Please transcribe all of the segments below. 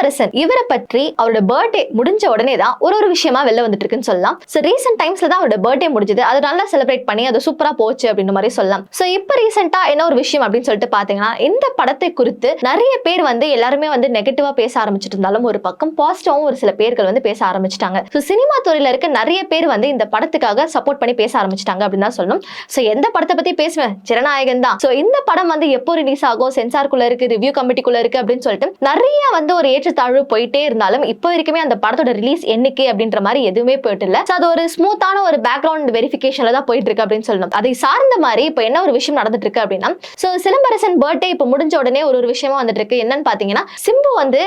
சிலம்பரசன் இவரை பற்றி அவரோட பர்த்டே முடிஞ்ச உடனே தான் ஒரு விஷயமா வெளில வந்துட்டு இருக்குன்னு சொல்லலாம். சோ ரீசென்ட் டைம்ஸ்ல தான் அவரோட பர்த்டே முடிஞ்சது, அது நல்லா செலிப்ரேட் பண்ணி அது சூப்பரா போச்சு அப்படின்ற மாதிரி சொல்லலாம். சோ இப்போ ரீசெண்டா என்ன ஒரு விஷயம் அப்படின்னு சொல்லிட்டு பாத்தீங்கன்னா, இந்த படத்தை குறித்து நிறைய பேர் வந்து எல்லாருமே வந்து நெகட்டிவா பேச ஆரம்பிச்சிட்டு இருந்தாலும் ஒரு பக்கம் பாசிட்டிவாவும் ஒரு சில பேர்கள் வந்து பேச ஆரம்பிச்சிட்டாங்க. சோ சினிமா துறையில இருக்க நிறைய பேர் வந்து இந்த படத்துக்காக சப்போர்ட் பண்ணி பேச ஆரம்பிச்சிட்டாங்க அப்படின்னு தான் சொல்லணும். சோ எந்த படத்தை பத்தி பேசுவேன், ஜனநாயகன் தான். சோ இந்த படம் வந்து எப்போ ரிலீஸ் ஆகும், சென்சார்க்குள்ள இருக்கு, ரிவ்யூ கமிட்டிக்குள்ள இருக்கு அப்படின்னு சொல்லிட்டு நிறைய வந்து ஒரு ஏற்றத்தாழ்வு போயிட்டே இருந்தாலும் இப்போ வரைக்குமே அந்த படத்தோட ரிலீஸ் என்னைக்கு அப்படின்ற மாதிரி எதுவுமே போயிட்டு இல்ல. அது ஒரு ஸ்மூத்தான ஒரு பேக்ரவுண்ட் வெரிஃபிகேஷன்ல தான் போயிட்டு இருக்கு அப்படின்னு சொல்லணும். அதை சார்ந்த மாதிரி இப்போ என்ன ஒரு விஷயம் நடந்துட்டு இருக்கு அப்படின்னா, சோ சிலம்பரசன் பர்த்டே இப்போ முடிஞ்ச உடனே ஒரு விஷயமா வந்துட்டு இருக்கு. என்னன்னு பாத்தீங்கன்னா, சிம்பு வந்து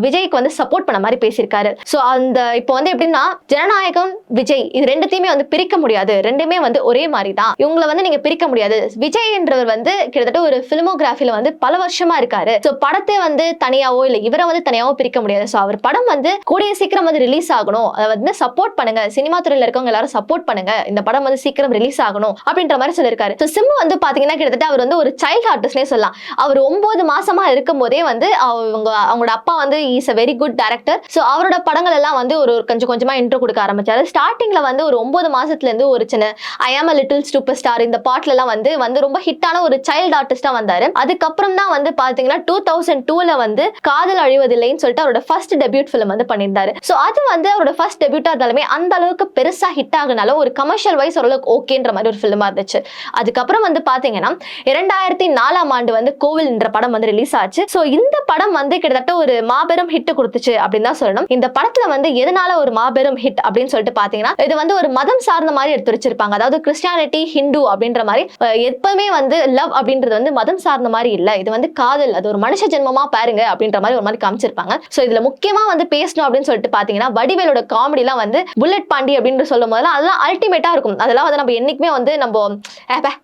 விஜய்க்கு வந்து சப்போர்ட் பண்ண மாதிரி பேசியிருக்காரு. சோ அந்த இப்போ வந்து எப்படின்னா, ஜனநாயகம் விஜய் இது ரெண்டுத்தையுமே வந்து பிரிக்க முடியாது, ரெண்டுமே வந்து ஒரே மாதிரி தான், இவங்களை வந்து நீங்க பிரிக்க முடியாது. விஜய் என்றவர் வந்து கிட்டத்தட்ட ஒரு பிலிமோகிராஃபில வந்து பல வருஷமா இருக்காரு. சோ படத்தை வந்து தனியாவோ இல்ல இவரை வந்து தனியாவோ பிரிக்க முடியாது. சோ அவர் படம் வந்து கூடிய சீக்கிரம் வந்து ரிலீஸ் ஆகணும், அதை வந்து சப்போர்ட் பண்ணுங்க, சினிமா துறையில இருக்கவங்க எல்லாரும் சப்போர்ட் பண்ணுங்க, இந்த படம் வந்து சீக்கிரம் ரிலீஸ் ஆகணும் அப்படின்ற மாதிரி சொல்லியிருக்காரு. சோ சிம்பு வந்து பாத்தீங்கன்னா கிட்டத்தட்ட அவர் வந்து ஒரு சைல்ட் ஆர்டிஸ்ட்னே சொல்லலாம். அவர் 9 மாசமா இருக்கும் போதே வந்து அவங்களோட அப்பா வந்து is a very good director. So அவரோட படங்கள் எல்லாம் வந்து ஒரு கொஞ்சம் கொஞ்சமா இன்ட்ரோ கொடுக்க ஆரம்பிச்சாரு. ஸ்டார்டிங்ல வந்து ஒரு 9 மாசத்துல இருந்து ஒரு சின்ன ஐ ஆம் a லிட்டில் சூப்பர் ஸ்டார் இந்த பாட்டுல எல்லாம் வந்து ரொம்ப ஹிட்டான ஒரு சைல்ட் ஆர்டிஸ்டா வந்தாரு. அதுக்கப்புறம் தான் வந்து பாத்தீங்கன்னா 2002ல வந்து காதல் அழிவதில்லைன்னு சொல்லிட்டு அவரோட ஃபர்ஸ்ட் டெபியூட் ஃபிலிம் வந்து பண்ணியிருந்தாரு. சோ அது வந்து அவரோட ஃபர்ஸ்ட் டெபியூட்டா இருந்தாலுமே அந்த அளவுக்கு பெருசா ஹிட் ஆகுனால ஒரு கமர்ஷியல் வைஸ் ஓரளவுக்கு ஓகேன்ற மாதிரி ஒரு ஃபிலிமா இருந்துச்சு. அதுக்கப்புறம் வந்து பாத்தீங்கன்னா 2004ஆம் ஆண்டு வந்து கோவில் என்ற படம் வந்து ரிலீஸ் ஆச்சு. சோ இந்த படம் வந்து கிட்டத்தட்ட ஒரு மாபெரும் ஹிட் கொடுத்துச்சு அப்படின்னு தான் சொல்லணும். இந்த படத்துல வந்து எதனால ஒரு மாபெரும் ஹிட் அப்படின்னு சொல்லிட்டு பாத்தீங்கன்னா, இது வந்து ஒரு மதம் சார்ந்த மாதிரி எடுத்து வச்சிருப்பாங்க. அதாவது கிறிஸ்டியானிட்டி ஹிந்து அப்படின்ற மாதிரி எப்பவுமே வந்து லவ் அப்படின்றது வந்து மதம் சார்ந்த மாதிரி இல்ல, இது வந்து காதல், அது ஒரு மனுஷ ஜென்மமா பாருங்க அப்படின்ற மாதிரி ஒரு மாதிரி காமிச்சிருப்பாங்க. சோ இதுல முக்கியமா வந்து பேசணும் அப்படின்னு சொல்லிட்டு பாத்தீங்கன்னா, வடிவேலோட காமெடி எல்லாம் வந்து புல்லட் பாண்டி அப்படின்னு சொல்லும் போதெல்லாம் அதெல்லாம் அல்டிமேட்டா இருக்கும். அதெல்லாம் வந்து நம்ம என்னைக்குமே வந்து நம்ம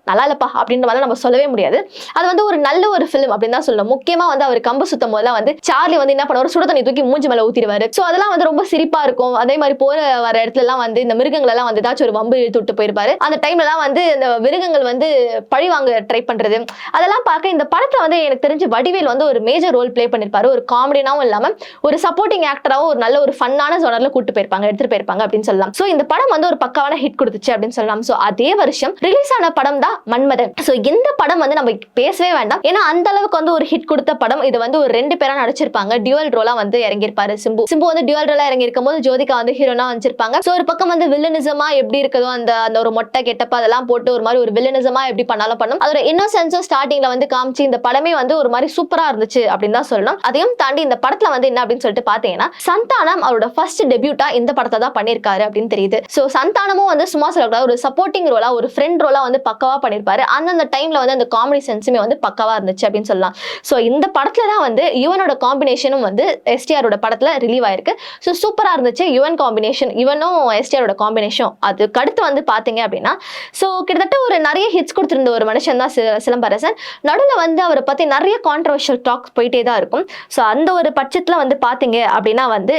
நல்லா இல்லப்பா அப்படின்ற மாதிரி நம்ம சொல்லவே முடியாது. அது வந்து ஒரு நல்ல ஒரு பிலிம் அப்படின்னு தான் சொல்லணும். முக்கியமா வந்து அவர் கம்பு சுத்தம் போதெல்லாம் வந்து சார்லி வந்து என்ன பண்ணுவாரு, சுட தண்ணி தூக்கி மூஞ்சி மேல ஊத்திடுவாரு. சோ அதெல்லாம் வந்து ரொம்ப சிரிப்பா இருக்கும். அதே மாதிரி போற வர இடத்துல எல்லாம் வந்து இந்த மிருகங்கள் எல்லாம் வந்து ஏதாச்சும் ஒரு வம்பு இழுத்து விட்டு போயிருப்பாரு. அந்த டைம்ல எல்லாம் வந்து இந்த மிருகங்கள் வந்து பழி வாங்க ட்ரை பண்றது, அதெல்லாம் பார்க்க இந்த படத்துல வந்து எனக்கு தெரிஞ்சு வடிவேல் வந்து ஒரு மேஜர் ரோல் பிளே பண்ணிருப்பாரு. ஒரு காமெடினாவும் இல்லாம ஒரு சப்போர்ட்டிங் ஆக்டராவும் ஒரு நல்ல ஒரு ஃபன்னான ஜோனர்ல கூட்டு போயிருப்பாங்க, எடுத்துட்டு போயிருப்பாங்க அப்படின்னு சொல்லலாம். சோ இந்த படம் வந்து ஒரு பக்காவான ஹிட் கொடுத்துச்சு அப்படின்னு சொல்லலாம். சோ அதே வருஷம் ரிலீஸ் ஆன படம் தான் மன்மதன். சோ இந்த படம் வந்து நம்ம பேசவே வேண்டாம், ஏன்னா அந்த அளவுக்கு வந்து ஒரு ஹிட் கொடுத்த படம். இது வந்து ஒரு 2 பேரா நடிச்சிருப்பாங்க, டியூவல் ரோலா வந்து இறங்கியிருப்பாரு சிம்பு வந்து டியூவல் ரோலா இறங்கி இருக்கும் போது ஜோதிகா வந்து ஹீரோனா வச்சிருப்பாங்க. சோ ஒரு பக்கம் வந்து வில்லனிசமா எப்படி இருக்குதோ அந்த ஒரு மொட்டை கெட்டப்ப அதெல்லாம் போட்டு ஒரு மாதிரி ஒரு வில்லனிசமா எப்படி பண்ணாலும் பண்ணும், அதோட இன்னோசென்ஸும் ஸ்டார்டிங்ல வந்து காமிச்சு இந்த படமே வந்து ஒரு மாதிரி சூப்பரா இருந்துச்சு அப்படின்னு தான் சொல்லணும். அதையும் தாண்டி இந்த படத்துல வந்து என்ன அப்படின்னு சொல்லிட்டு பாத்தீங்கன்னா, சந்தானம் அவரோட ஃபர்ஸ்ட் டெபியூட்டா இந்த படத்தை தான் பண்ணிருக்காரு அப்படின்னு தெரியுது. சோ சந்தானமும் வந்து சும்மா சொல்லக்கூடாது, ஒரு சப்போர்ட்டிங் ரோலா ஒரு ஃப்ரெண்ட் ரோலா வந்து பக்கவா பண்ணிருப்பாரு. அந்த டைம்ல வந்து அந்த காமெடி சென்ஸுமே வந்து பக்கவா இருந்துச்சு அப்படின்னு சொல்லலாம். சோ இந்த படத்துல தான் வந்து யுவனோட காம்பினேஷனும் வந்து எஸ்டிஆரோட படத்துல ரிலீவ் ஆயிருக்கு. சோ சூப்பரா இருந்துச்சு யுவன் காம்பினேஷன், யுவனும் எஸ்டிஆரோட காம்பினேஷன். அதுக்கு அடுத்து வந்து பாத்தீங்க அப்படின்னா, சோ கிட்டத்தட்ட ஒரு நிறைய ஹிட்ஸ் கொடுத்திருந்த ஒரு மனுஷன் தான் சிலம்பரசன். நடுவுல வந்து அவரை பத்தி நிறைய கான்ட்ரோவர்ஷியல் டாக்ஸ் போயிட்டே தான் இருக்கும். சோ அந்த ஒரு பட்சத்துல வந்து பாத்தீங்க அப்படின்னா வந்து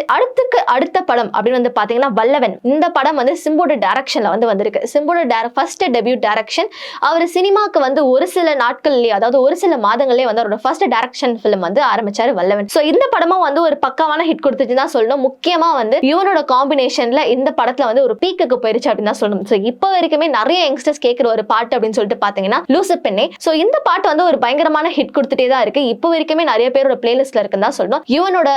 அடுத்த படம் அப்படின்னு வந்து பாத்தீங்கன்னா வல்லவன். இந்த படம் வந்து சிம்போட டைரக்ஷன்ல வந்து வந்திருக்கு. சிம்போட ஃபர்ஸ்ட் டெபியூட் டைரக்ஷன். அவர் சினிமாக்கு வந்து ஒரு சில நாட்கள்லயே, அதாவது ஒரு சில மாதங்களே வந்து அவரோட ஃபர்ஸ்ட் டைரக்ஷன் பிலிம் வந்து ஆரம்பிச்சாரு வல்லவன். சோ இந்த படமும் வந்து ஒரு பக்காவான ஹிட் கொடுத்துச்சு தான் சொல்லணும். முக்கியமா வந்து யுவனோட காம்பினேஷன்ல இந்த படத்துல வந்து ஒரு பீக்குக்கு போயிருச்சு அப்படின்னு தான் சொல்லணும். சோ இப்போ வரைக்குமே நிறைய யங்ஸ்டர்ஸ் கேட்கிற ஒரு பாட்டு அப்படின்னு சொல்லிட்டு பாத்தீங்கன்னா லூசு பெண்ணே. சோ இந்த பாட்டு வந்து ஒரு பயங்கரமான ஹிட் கொடுத்துட்டே தான் இருக்கு. இப்போ வரைக்குமே நிறைய பேரோட பிளேலிஸ்ட்ல இருக்குன்னு தான் சொல்லணும். யுவனோட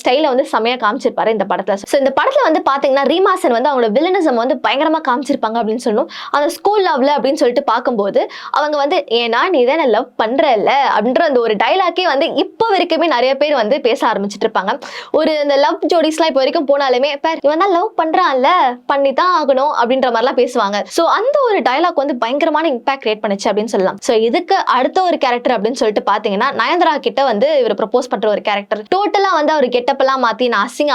ஸ்டைல வந்து செமையா காமிச்சிருப்பாரு இந்த படத்துல. சோ இந்த படத்துல வந்து பாத்தீங்கன்னா ரீமாசன் வந்து அவங்களோட வில்லனிசம் வந்து பயங்கரமா காமிச்சிருப்பாங்க அப்படின்னு சொல்லணும். அந்த ஸ்கூல் லவ்ல அப்படின்னு சொல்லிட்டு பார்க்கும்போது அவங்க வந்து ஏன்னா நீ தானே லவ் பண்றல அப்படின்ற அந்த ஒரு டைலாக்கே வந்து இப்போ வரைக்குமே நிறைய பேர் வந்து பேச ஆரம்பிச்சிட்டு இருப்பாங்க. ஒரு இந்த லவ் ஜோடிஸ்லாம் இப்போ வரைக்கும் போனாலுமே இவன் தான் லவ் பண்றான்ல, பண்ணிதான் ஆகணும் அப்படின்ற மாதிரிலாம் பேசுவாங்க. சோ அந்த ஒரு டைலாக் வந்து பயங்கரமான இம்பாக்ட் கிரியேட் பண்ணுச்சு அப்படின்னு சொல்லலாம். சோ இதுக்கு அடுத்த ஒரு கேரக்டர் அப்படின்னு சொல்லிட்டு பாத்தீங்கன்னா நயன்தாரா கிட்ட வந்து இவர் ப்ரப்போஸ் பண்ற ஒரு கேரக்டர். டோட்டலா வந்து அவர் கெட்டப்பெல்லாம் மாத்தி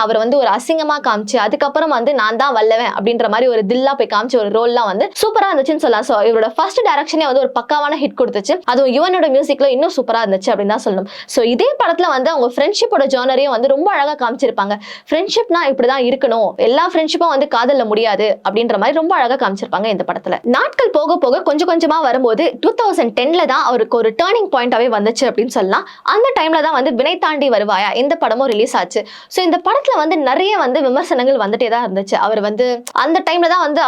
அவர் வந்து ஒரு அசிங்கமா காமிச்சு அதுக்கப்புறம் வந்து நான் தான் வல்லவன் அப்படின்ற மாதிரி ஒரு தில்லா போய் காமிச்ச ஒரு ரோல்லாம் வந்து சூப்பரா இருந்துச்சுன்னு சொல்லலாம். சோ இவரோட ஃபர்ஸ்ட் டைரக்ஷனே வந்து ஒரு பக்காவான ஹிட் கொடுத்துச்சு. அதுவும் யுவனோட மியூசிக்ல இன்னும் சூப்பரா இருந்துச்சு அப்படின்னு தான் சொல்லணும். சோ இதே படத்துல வந்து அவங்க ஃப்ரெண்ட்ஷிப்போட ஜானரையும் வந்து ரொம்ப அழகா காமிச்சிருப்பாங்க. ஃப்ரெண்ட்ஷிப்னா இப்படிதான் இருக்கணும், எல்லா ஃப்ரெண்ட்ஷிப்பும் வந்து காதல்ல முடியாது அப்படின்ற மாதிரி ரொம்ப அழகா காமிச்சிருப்பாங்க இந்த படத்துல. நாட்கள் போக போக கொஞ்சம் கொஞ்சமா வரும்போது 2010ல தான் அவருக்கு ஒரு டர்னிங் பாயிண்டாவே வந்துச்சு அப்படின்னு சொல்லலாம். அந்த டைம்ல தான் வந்து வினை தாண்டி வருவாயா இந்த படமும் ரிலீஸ் ஆச்சு. ஸோ இந்த படத்துல வந்து நிறைய வந்து விமர்சனங்கள் வந்துட்டே தான் இருந்துச்சு. அவர் வந்து அந்த டைம்ல தான் வந்து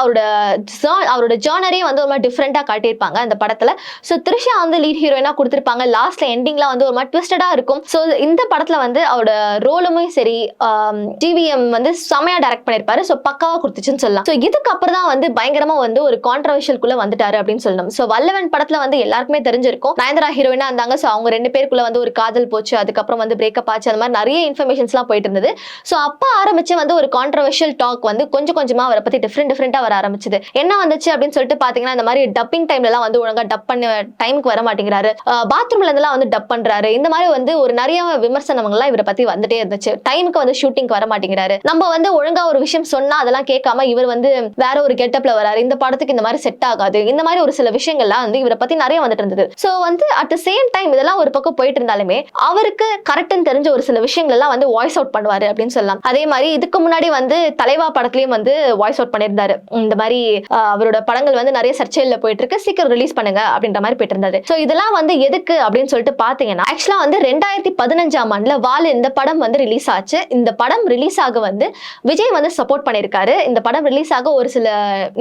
அவரோட ஜானரே வந்து ஒரு மாதிரி டிஃப்ரெண்டா காட்டியிருப்பாங்க அந்த படத்துல. ஸோ த்ரிஷா வந்து லீட் ஹீரோயினா கொடுத்திருப்பாங்க. லாஸ்ட்ல எண்டிங்ல வந்து ஒரு மாதிரி ட்விஸ்டடா இருக்கும். ஸோ இந்த படத்துல வந்து அவரோட ரோலுமே சரி, டிவிஎம் வந்து செமையா டைரக்ட் பண்ணிருப்பாரு. ஸோ பக்காவா கொடுத்துச்சுன்னு சொல்லலாம். ஸோ இதுக்கு அப்புறம் தான் வந்து பயங்கரமா வந்து ஒரு கான்ட்ரவர்ஷியல்குள்ள வந்துட்டாரு அப்படின்னு சொல்லணும். ஸோ வல்லவன் படத்துல வந்து எல்லாருக்குமே தெரிஞ்சிருக்கும், நயன்தாரா ஹீரோயினா இருந்தாங்க. ஸோ அவங்க 2 பேருக்குள்ள வந்து ஒரு காதல் போச்சு, அதுக்கப்புறம் வந்து பிரேக்கப் ஆச்சு, அந்த மாதிரி நிறைய இன்ஃபர்மேஷன்ஸ்லாம் போயிட்டு இருந்தது. ஸோ அப்ப ஆரம்பிச்சு வந்து ஒரு கான்ட்ரவர்ஷியல் டாக் வந்து கொஞ்சம் கொஞ்சமா அவரை பத்தி டிஃப்ரெண்டா வர ஆரம்பிச்சது. என்ன வந்துச்சு அப்படின்னு சொல்லிட்டு பாத்தீங்கன்னா, இந்த மாதிரி டப்பிங் டைம்ல எல்லாம் வந்து ஒழுங்கா டப் பண்ண டைமுக்கு வர மாட்டேங்கிறாரு, பாத்ரூம்ல இருந்தெல்லாம் வந்து டப் பண்றாரு, இந்த மாதிரி வந்து ஒரு நிறைய விமர்சனங்கள்லாம் இவரை பத்தி வந்துட்டே இருந்துச்சு. டைமுக்கு வந்து ஷூட்டிங்க்கு வர மாட்டேங்கிறாரு, நம்ம வந்து ஒழுங்கா ஒரு விஷயம் சொன்னா அதெல்லாம் கேட்காம இவர் வந்து வேற ஒரு கெட்டப்ல வராரு, இந்த படத்துக்கு இந்த மாதிரி செட் ஆகாது, இந்த மாதிரி ஒரு சில விஷயங்கள்லாம் வந்து இவரை பத்தி நிறைய வந்துட்டு இருந்தது. ஸோ வந்து அட் த சேம் டைம் இதெல்லாம் ஒரு பக்கம் போயிட்டு இருந்தாலுமே அவருக்கு கரெக்ட்னு தெரிஞ்ச ஒரு சில விஷயங்கள் எல்லாம் வந்து வாய்ஸ் அவுட் பண்ணுவாரு அப்படின்னு சொல்லலாம். அதே மாதிரி இதுக்கு முன்னாடி வந்து தலைவா படத்துலயும் வந்து வாய்ஸ் அவுட் பண்ணியிருந்தாரு. இந்த மாதிரி அவரோட படங்கள் வந்து நிறைய சர்ச்சையில போயிட்டு இருக்கு, சீக்கிரம் ரிலீஸ் பண்ணுங்க அப்படின்ற மாதிரி போயிட்டு இருந்தது. ஸோ இதெல்லாம் வந்து எதுக்கு அப்படின்னு சொல்லிட்டு பாத்தீங்கன்னா, ஆக்சுவலா வந்து 2015ஆம் ஆண்டுல வால் இந்த படம் வந்து ரிலீஸ் ஆச்சு. இந்த படம் ரிலீஸ் ஆக வந்து விஜய் வந்து சப்போர்ட் பண்ணிருக்காரு. இந்த படம் ரிலீஸ் ஆக ஒரு சில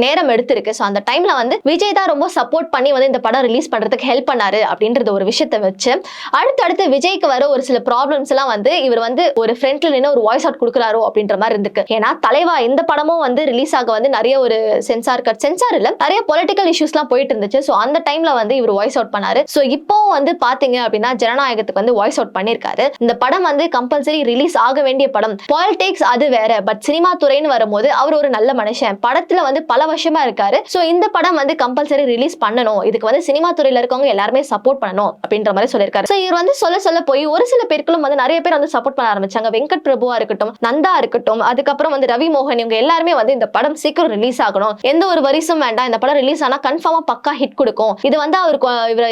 நேரம் எடுத்திருக்கு. ஸோ அந்த டைம்ல வந்து விஜய் தான் ரொம்ப சப்போர்ட் பண்ணி வந்து இந்த படம் ரிலீஸ் பண்றதுக்கு ஹெல்ப் பண்ணாரு அப்படின்றது ஒரு விஷயத்தை வச்சு அடுத்தடுத்து விஜய்க்கு வர ஒரு சில ப்ராப்ளம்ஸ் எல்லாம் வந்து இவர் வந்து ஒரு ஃப்ரண்ட்ல நின்று ஒரு வாய்ஸ் அவுட் கொடுக்குறாரோ அப்படின்ற மாதிரி இருக்கு. ஏன்னா தலைவா இந்த படமும் வந்து ரிலீஸ் ஆக வந்து நிறைய ஒரு சென்சார் இல்ல நிறைய பொலிட்டிக்கல் இஷ்யூஸ்லாம் போயிட்டு இருந்துச்சு. ஸோ அந்த டைம்ல வந்து இவர் வாய்ஸ் அவுட் பண்ணாரு. ஸோ இப்போ வந்து பாத்தீங்க அப்படின்னா ஜனநாயகத்துக்கு வந்து வாய்ஸ் அவுட் பண்ணிருக்காரு. இந்த படம் வந்து கம்பல்சரி ரிலீஸ் ஆக வேண்டிய படம். பாலிடிக்ஸ் அது வேற, பட் சினிமா துறைன்னு வரும்போது அவர் ஒரு நல்ல மனுஷன், படத்துல வந்து பல வருஷமா இருக்காரு. ஸோ இந்த படம் வந்து கம்பல்சரி ரிலீஸ் பண்ணணும், இதுக்கு வந்து சினிமா துறையில இருக்கவங்க எல்லாருமே சப்போர்ட் பண்ணணும் அப்படின்ற மாதிரி சொல்லியிருக்காரு. ஸோ இவர் வந்து சொல்ல போய் ஒரு சில பேருக்குள்ள வந்து நிறைய பேர் வந்து சப்போர்ட் பண்ண ஆரம்பிச்சாங்க. வெங்கட் பிரபுவா இருக்கட்டும், நந்தா இருக்கட்டும், அதுக்கப்புறம் வந்து ரவி மோகன், இவங்க எல்லாருமே வந்து இந்த படம் சீக்கிரம் ரிலீஸ் ஆகணும், எந்த ஒரு வரிசும் வேண்டாம், இந்த படம் ரிலீஸ் ஆனா கன்ஃபார்மா பக்கா ஹிட் கொடுக்கும், இது வந்து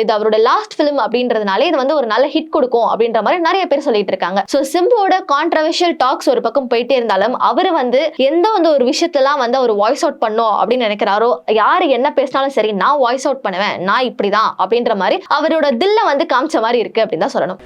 இது அவரோட லாஸ்ட் பிலிம் அப்படின்றதுனால இது வந்து ஒரு நல்ல ஹிட் கொடுக்கும் அப்படின்ற மாதிரி நிறைய பேர் சொல்லிட்டு இருக்காங்க. ஸோ சிம்புவோட கான்ட்ரவர்ஷியல் டாக்ஸ் ஒரு பக்கம் போயிட்டே இருந்தாலும் அவர் வந்து எந்த வந்து ஒரு விஷயத்தெல்லாம் வந்து அவர் வாய்ஸ் அவுட் பண்ணும் அப்படின்னு நினைக்கிறாரோ, யாரு என்ன பேசினாலும் சரி நான் வாய்ஸ் அவுட் பண்ணுவேன், நான் இப்படிதான் அப்படின்ற மாதிரி அவரோட தில்ல வந்து காமிச்ச மாதிரி இருக்கு அப்படின்னு தான் சொல்லணும்.